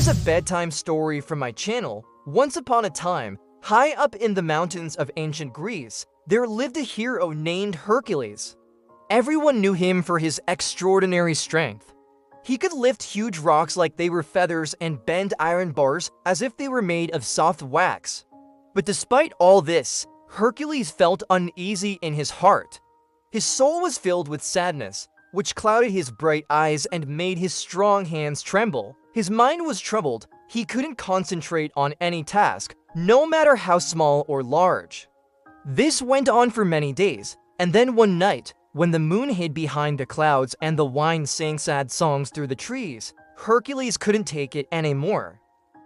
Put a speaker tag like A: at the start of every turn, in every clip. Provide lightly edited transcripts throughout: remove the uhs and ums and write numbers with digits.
A: is a bedtime story from my channel. Once upon a time, high up in the mountains of ancient Greece, there lived a hero named Hercules. Everyone knew him for his extraordinary strength. He could lift huge rocks like they were feathers and bend iron bars as if they were made of soft wax. But despite all this, Hercules felt uneasy in his heart. His soul was filled with sadness, which clouded his bright eyes and made his strong hands tremble. His mind was troubled. He couldn't concentrate on any task, no matter how small or large. This went on for many days, and then one night, when the moon hid behind the clouds and the wind sang sad songs through the trees, Hercules couldn't take it anymore.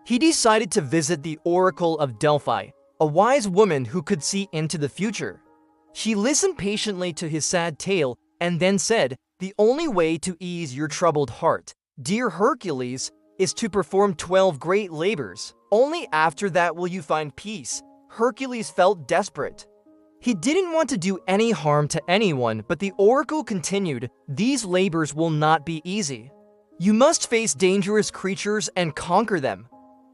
A: He decided to visit the Oracle of Delphi, a wise woman who could see into the future. She listened patiently to his sad tale and then said, "The only way to ease your troubled heart, dear Hercules, is to perform 12 great labors. Only after that will you find peace." Hercules felt desperate. He didn't want to do any harm to anyone, but the oracle continued, "These labors will not be easy. You must face dangerous creatures and conquer them.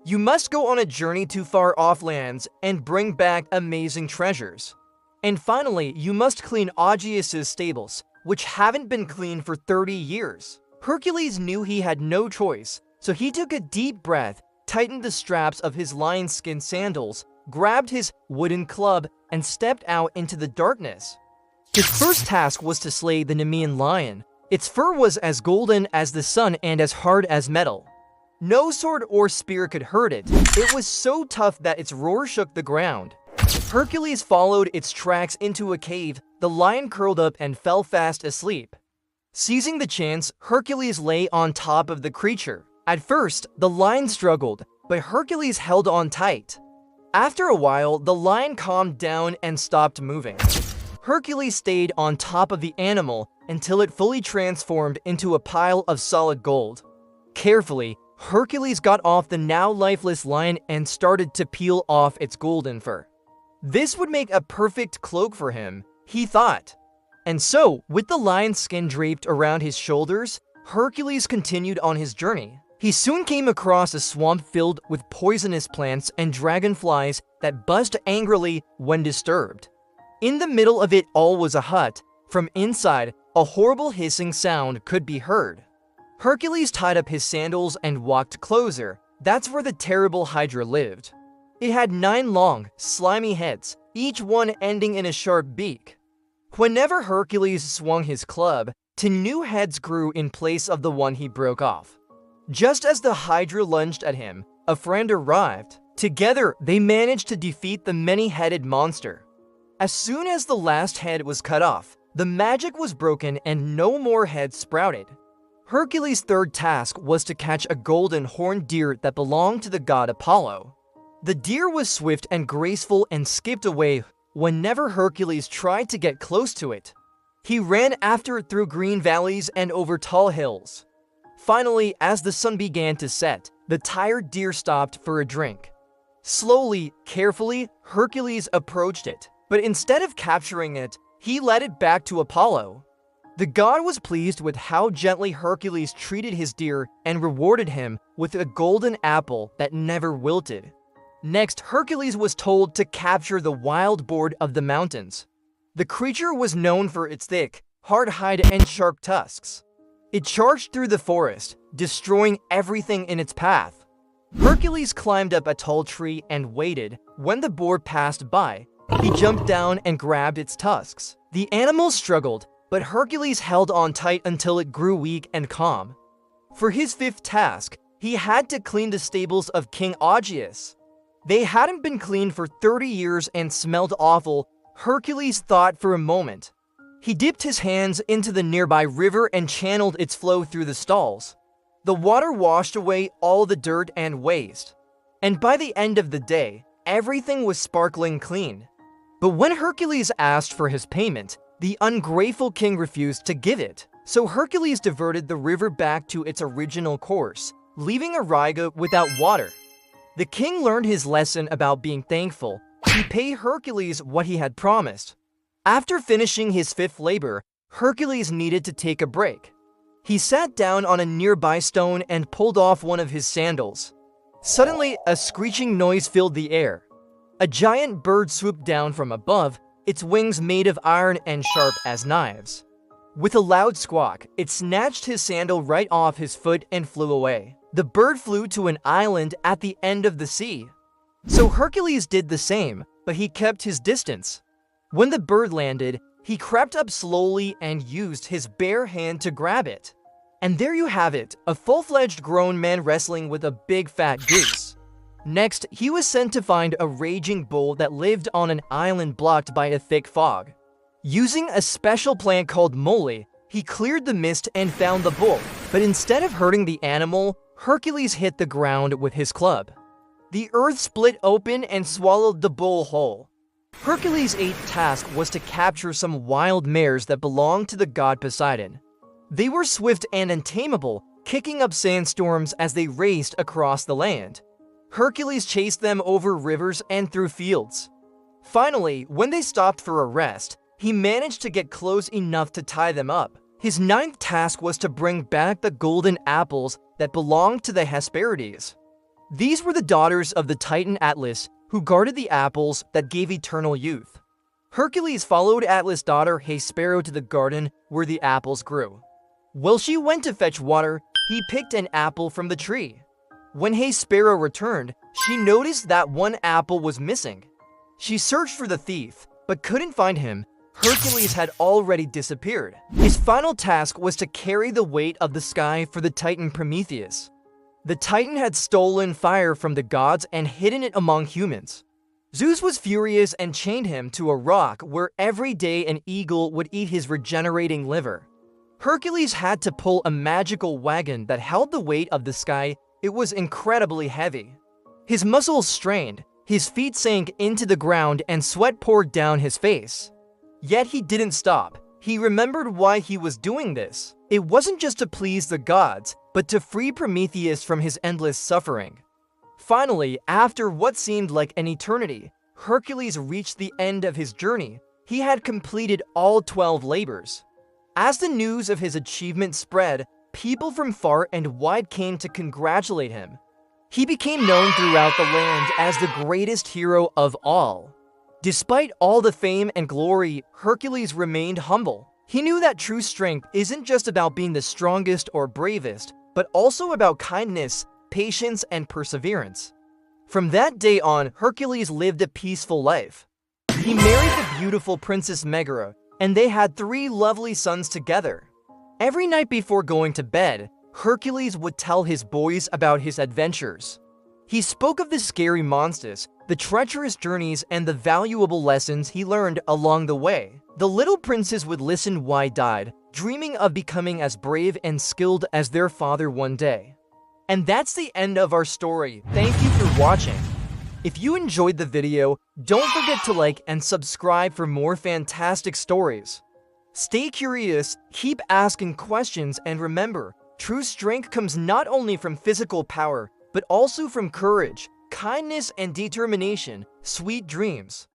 A: You must go on a journey to far-off lands and bring back amazing treasures. And finally, you must clean Augean stables, which haven't been cleaned for 30 years. Hercules knew he had no choice, so he took a deep breath, tightened the straps of his lion-skin sandals, grabbed his wooden club, and stepped out into the darkness. His first task was to slay the Nemean lion. Its fur was as golden as the sun and as hard as metal. No sword or spear could hurt it. It was so tough that its roar shook the ground. Hercules followed its tracks into a cave. The lion curled up and fell fast asleep. Seizing the chance, Hercules lay on top of the creature. At first, the lion struggled, but Hercules held on tight. After a while, the lion calmed down and stopped moving. Hercules stayed on top of the animal until it fully transformed into a pile of solid gold. Carefully, Hercules got off the now lifeless lion and started to peel off its golden fur. This would make a perfect cloak for him, he thought. And so, with the lion's skin draped around his shoulders, Hercules continued on his journey. He soon came across a swamp filled with poisonous plants and dragonflies that buzzed angrily when disturbed. In the middle of it all was a hut. From inside, a horrible hissing sound could be heard. Hercules tied up his sandals and walked closer. That's where the terrible Hydra lived. It had 9 long, slimy heads, each one ending in a sharp beak. Whenever Hercules swung his club, 10 new heads grew in place of the one he broke off. Just as the Hydra lunged at him, a friend arrived. Together, they managed to defeat the many-headed monster. As soon as the last head was cut off, the magic was broken and no more heads sprouted. Hercules' third task was to catch a golden horned deer that belonged to the god Apollo. The deer was swift and graceful and skipped away whenever Hercules tried to get close to it. He ran after it through green valleys and over tall hills. Finally, as the sun began to set, the tired deer stopped for a drink. Slowly, carefully, Hercules approached it, but instead of capturing it, he led it back to Apollo. The god was pleased with how gently Hercules treated his deer and rewarded him with a golden apple that never wilted. Next, Hercules was told to capture the wild boar of the mountains. The creature was known for its thick, hard hide and sharp tusks. It charged through the forest, destroying everything in its path. Hercules climbed up a tall tree and waited. When the boar passed by, he jumped down and grabbed its tusks. The animal struggled, but Hercules held on tight until it grew weak and calm. For his 5th task, he had to clean the stables of King Augean. They hadn't been cleaned for 30 years and smelled awful. Hercules thought for a moment. He dipped his hands into the nearby river and channeled its flow through the stalls. The water washed away all the dirt and waste. And by the end of the day, everything was sparkling clean. But when Hercules asked for his payment, the ungrateful king refused to give it. So Hercules diverted the river back to its original course, leaving Auriga without water. The king learned his lesson about being thankful. He paid Hercules what he had promised. After finishing his 5th labor, Hercules needed to take a break. He sat down on a nearby stone and pulled off one of his sandals. Suddenly, a screeching noise filled the air. A giant bird swooped down from above, its wings made of iron and sharp as knives. With a loud squawk, it snatched his sandal right off his foot and flew away. The bird flew to an island at the end of the sea. So Hercules did the same, but he kept his distance. When the bird landed, he crept up slowly and used his bare hand to grab it. And there you have it, a full-fledged grown man wrestling with a big fat goose. Next, he was sent to find a raging bull that lived on an island blocked by a thick fog. Using a special plant called moly, he cleared the mist and found the bull, but instead of hurting the animal, Hercules hit the ground with his club. The earth split open and swallowed the bull whole. Hercules' eighth task was to capture some wild mares that belonged to the god Poseidon. They were swift and untamable, kicking up sandstorms as they raced across the land. Hercules chased them over rivers and through fields. Finally, when they stopped for a rest, he managed to get close enough to tie them up. His ninth task was to bring back the golden apples that belonged to the Hesperides. These were the daughters of the Titan Atlas, who guarded the apples that gave eternal youth. Hercules followed Atlas' daughter Hesperides to the garden where the apples grew. While she went to fetch water, he picked an apple from the tree. When Hesperides returned, she noticed that one apple was missing. She searched for the thief, but couldn't find him. Hercules had already disappeared. His final task was to carry the weight of the sky for the Titan Prometheus. The Titan had stolen fire from the gods and hidden it among humans. Zeus was furious and chained him to a rock where every day an eagle would eat his regenerating liver. Hercules had to pull a magical wagon that held the weight of the sky. It was incredibly heavy. His muscles strained, his feet sank into the ground, and sweat poured down his face. Yet he didn't stop. He remembered why he was doing this. It wasn't just to please the gods, but to free Prometheus from his endless suffering. Finally, after what seemed like an eternity, Hercules reached the end of his journey. He had completed all 12 labors. As the news of his achievement spread, people from far and wide came to congratulate him. He became known throughout the land as the greatest hero of all. Despite all the fame and glory, Hercules remained humble. He knew that true strength isn't just about being the strongest or bravest, but also about kindness, patience, and perseverance. From that day on, Hercules lived a peaceful life. He married the beautiful Princess Megara, and they had 3 lovely sons together. Every night before going to bed, Hercules would tell his boys about his adventures. He spoke of the scary monsters, the treacherous journeys, and the valuable lessons he learned along the way. The little princes would listen wide-eyed, dreaming of becoming as brave and skilled as their father one day. And that's the end of our story. Thank you for watching. If you enjoyed the video, don't forget to like and subscribe for more fantastic stories. Stay curious, keep asking questions, and remember, true strength comes not only from physical power, but also from courage, kindness, and determination. Sweet dreams.